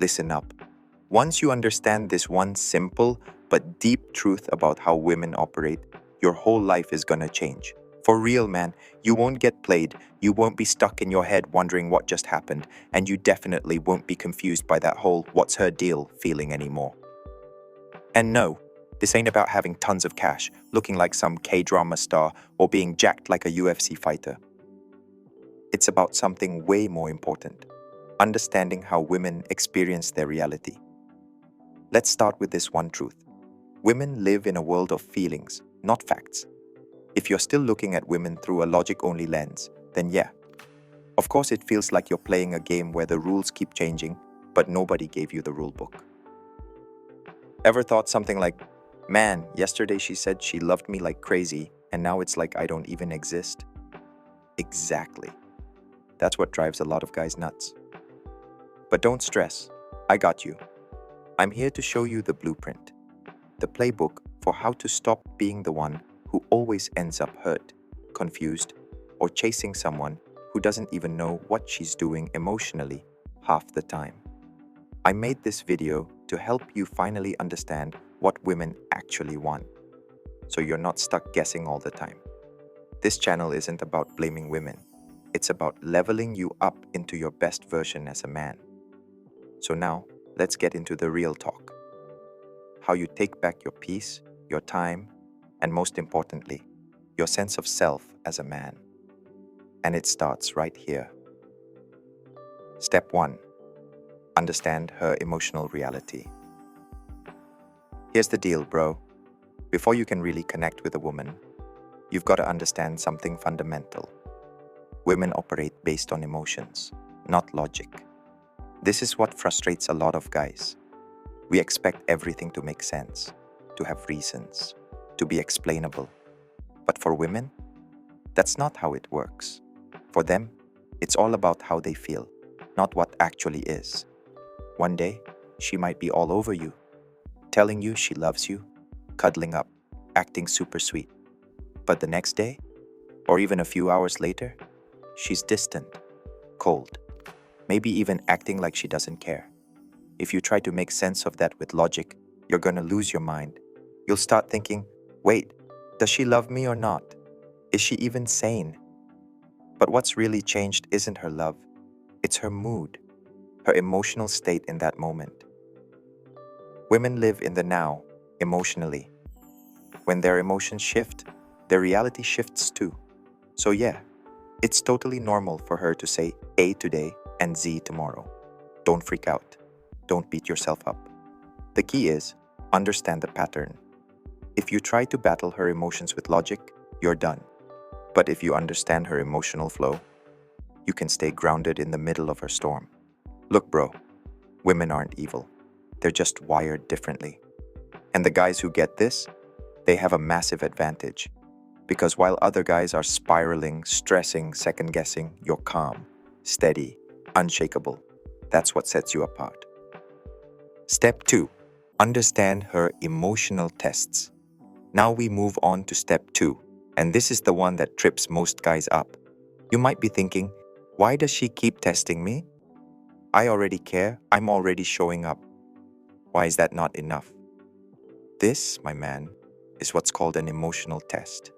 Listen up. Once you understand this one simple but deep truth about how women operate, your whole life is gonna change. For real, man, you won't get played, you won't be stuck in your head wondering what just happened, and you definitely won't be confused by that whole what's her deal feeling anymore. And no, this ain't about having tons of cash, looking like some K-drama star, or being jacked like a UFC fighter. It's about something way more important: understanding how women experience their reality. Let's start with this one truth. Women live in a world of feelings, not facts. If you're still looking at women through a logic-only lens, then yeah, of course it feels like you're playing a game where the rules keep changing, but nobody gave you the rule book. Ever thought something like, man, yesterday she said she loved me like crazy, and now it's like I don't even exist? Exactly. That's what drives a lot of guys nuts. But don't stress, I got you. I'm here to show you the blueprint, the playbook for how to stop being the one who always ends up hurt, confused, or chasing someone who doesn't even know what she's doing emotionally half the time. I made this video to help you finally understand what women actually want, so you're not stuck guessing all the time. This channel isn't about blaming women, it's about leveling you up into your best version as a man. So now, let's get into the real talk. How you take back your peace, your time, and most importantly, your sense of self as a man. And it starts right here. Step 1. Understand her emotional reality. Here's the deal, bro. Before you can really connect with a woman, you've got to understand something fundamental. Women operate based on emotions, not logic. This is what frustrates a lot of guys. We expect everything to make sense, to have reasons, to be explainable. But for women, that's not how it works. For them, it's all about how they feel, not what actually is. One day, she might be all over you, telling you she loves you, cuddling up, acting super sweet. But the next day, or even a few hours later, she's distant, cold, maybe even acting like she doesn't care. If you try to make sense of that with logic, you're gonna lose your mind. You'll start thinking, wait, does she love me or not? Is she even sane? But what's really changed isn't her love, it's her mood, her emotional state in that moment. Women live in the now, emotionally. When their emotions shift, their reality shifts too. So yeah, it's totally normal for her to say A today and Z tomorrow. Don't freak out. Don't beat yourself up. The key is, understand the pattern. If you try to battle her emotions with logic, you're done. But if you understand her emotional flow, you can stay grounded in the middle of her storm. Look, bro, women aren't evil. They're just wired differently. And the guys who get this, they have a massive advantage. Because while other guys are spiraling, stressing, second-guessing, you're calm, steady, unshakable. That's what sets you apart. Step 2. Understand her emotional tests. Now we move on to step 2, and this is the one that trips most guys up. You might be thinking, why does she keep testing me? I already care, I'm already showing up. Why is that not enough? This, my man, is what's called an emotional test.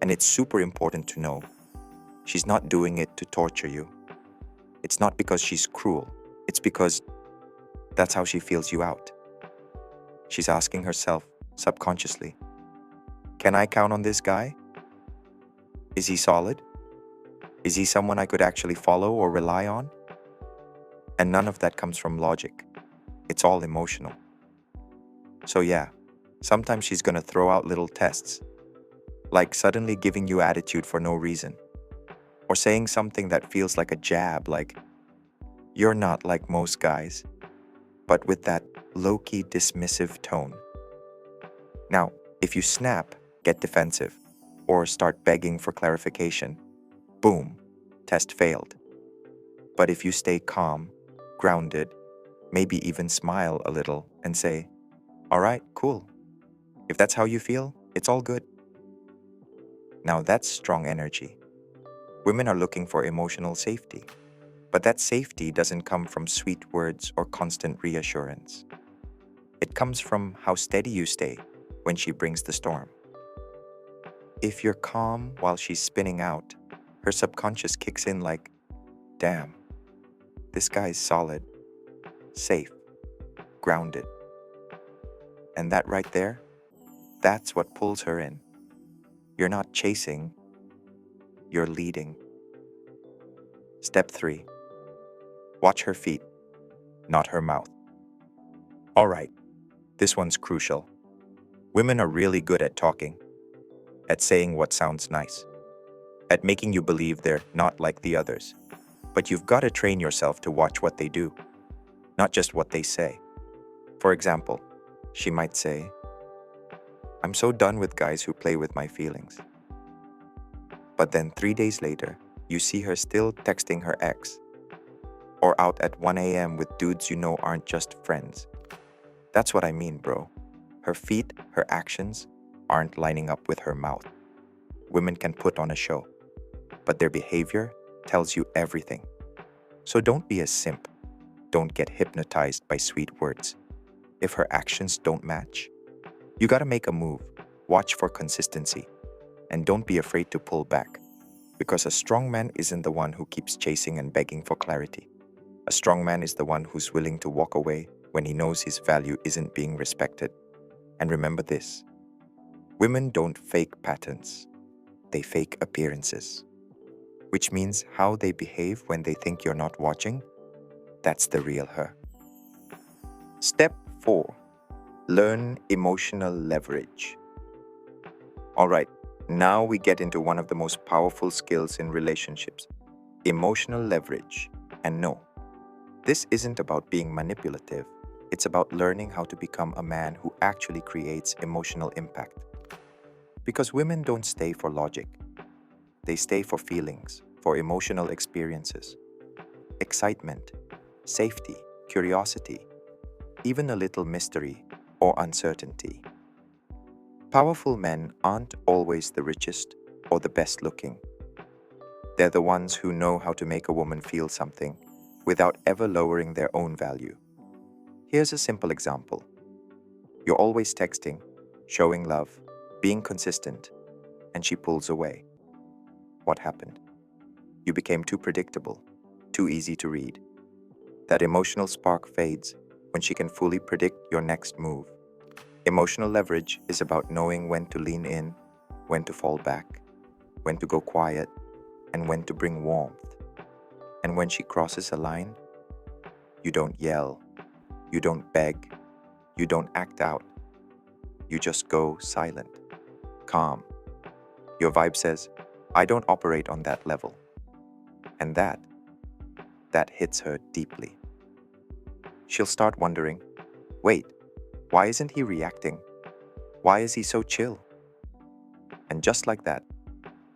And it's super important to know. She's not doing it to torture you. It's not because she's cruel. It's because that's how she feels you out. She's asking herself, subconsciously, can I count on this guy? Is he solid? Is he someone I could actually follow or rely on? And none of that comes from logic. It's all emotional. So yeah, sometimes she's gonna throw out little tests, like suddenly giving you attitude for no reason, or saying something that feels like a jab, like, you're not like most guys, but with that low-key dismissive tone. Now, if you snap, get defensive, or start begging for clarification, boom, test failed. But if you stay calm, grounded, maybe even smile a little and say, all right, cool. If that's how you feel, it's all good. Now that's strong energy. Women are looking for emotional safety. But that safety doesn't come from sweet words or constant reassurance. It comes from how steady you stay when she brings the storm. If you're calm while she's spinning out, her subconscious kicks in like, damn, this guy's solid, safe, grounded. And that right there, that's what pulls her in. You're not chasing, you're leading. Step 3. Watch her feet, not her mouth. All right, this one's crucial. Women are really good at talking, at saying what sounds nice, at making you believe they're not like the others. But you've got to train yourself to watch what they do, not just what they say. For example, she might say, I'm so done with guys who play with my feelings. But then 3 days later, you see her still texting her ex, or out at 1 a.m. with dudes you know aren't just friends. That's what I mean, bro. Her feet, her actions, aren't lining up with her mouth. Women can put on a show, but their behavior tells you everything. So don't be a simp. Don't get hypnotized by sweet words. If her actions don't match, you gotta make a move. Watch for consistency. And don't be afraid to pull back. Because a strong man isn't the one who keeps chasing and begging for clarity. A strong man is the one who's willing to walk away when he knows his value isn't being respected. And remember this, women don't fake patterns, they fake appearances. Which means how they behave when they think you're not watching, that's the real her. Step 4. Learn emotional leverage. Alright, now we get into one of the most powerful skills in relationships, emotional leverage. And no, this isn't about being manipulative. It's about learning how to become a man who actually creates emotional impact. Because women don't stay for logic. They stay for feelings, for emotional experiences. Excitement, safety, curiosity, even a little mystery or uncertainty. Powerful men aren't always the richest or the best looking. They're the ones who know how to make a woman feel something without ever lowering their own value. Here's a simple example. You're always texting, showing love, being consistent, and she pulls away. What happened? You became too predictable, too easy to read. That emotional spark fades when she can fully predict your next move. Emotional leverage is about knowing when to lean in, when to fall back, when to go quiet, and when to bring warmth. And when she crosses a line, you don't yell, you don't beg, you don't act out. You just go silent, calm. Your vibe says, I don't operate on that level. And that hits her deeply. She'll start wondering, wait, why isn't he reacting? Why is he so chill? And just like that,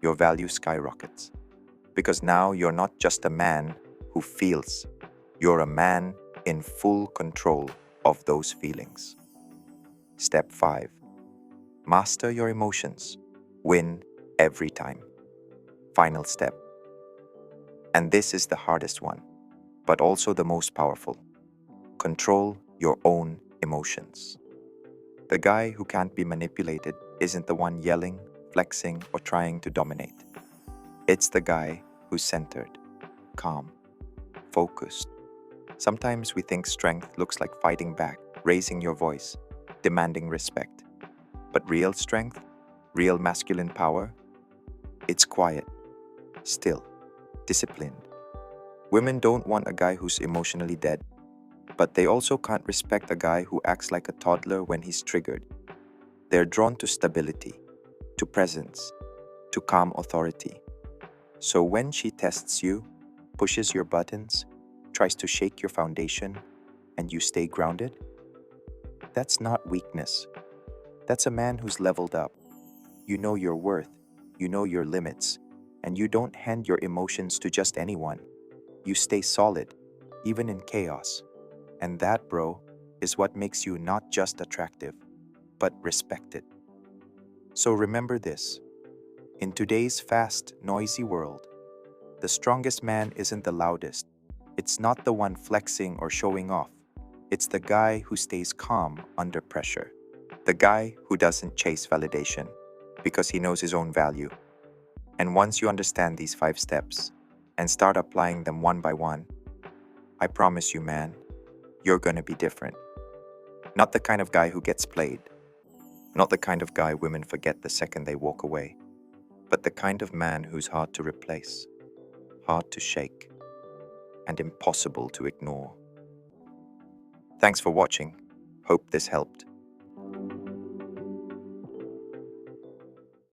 your value skyrockets. Because now you're not just a man who feels, you're a man in full control of those feelings. Step 5. Master your emotions. Win every time. Final step. And this is the hardest one, but also the most powerful. Control your own emotions. The guy who can't be manipulated isn't the one yelling, flexing, or trying to dominate. It's the guy who's centered, calm, focused. Sometimes we think strength looks like fighting back, raising your voice, demanding respect. But real strength, real masculine power, it's quiet, still, disciplined. Women don't want a guy who's emotionally dead, but they also can't respect a guy who acts like a toddler when he's triggered. They're drawn to stability, to presence, to calm authority. So when she tests you, pushes your buttons, tries to shake your foundation, and you stay grounded, that's not weakness. That's a man who's leveled up. You know your worth, you know your limits, and you don't hand your emotions to just anyone. You stay solid, even in chaos. And that, bro, is what makes you not just attractive, but respected. So remember this. In today's fast, noisy world, the strongest man isn't the loudest, It's not the one flexing or showing off. It's the guy who stays calm under pressure. The guy who doesn't chase validation because he knows his own value. And once you understand these 5 steps and start applying them one by one, I promise you, man, you're gonna be different. Not the kind of guy who gets played, not the kind of guy women forget the second they walk away, but the kind of man who's hard to replace, hard to shake, and impossible to ignore. Thanks for watching. Hope this helped.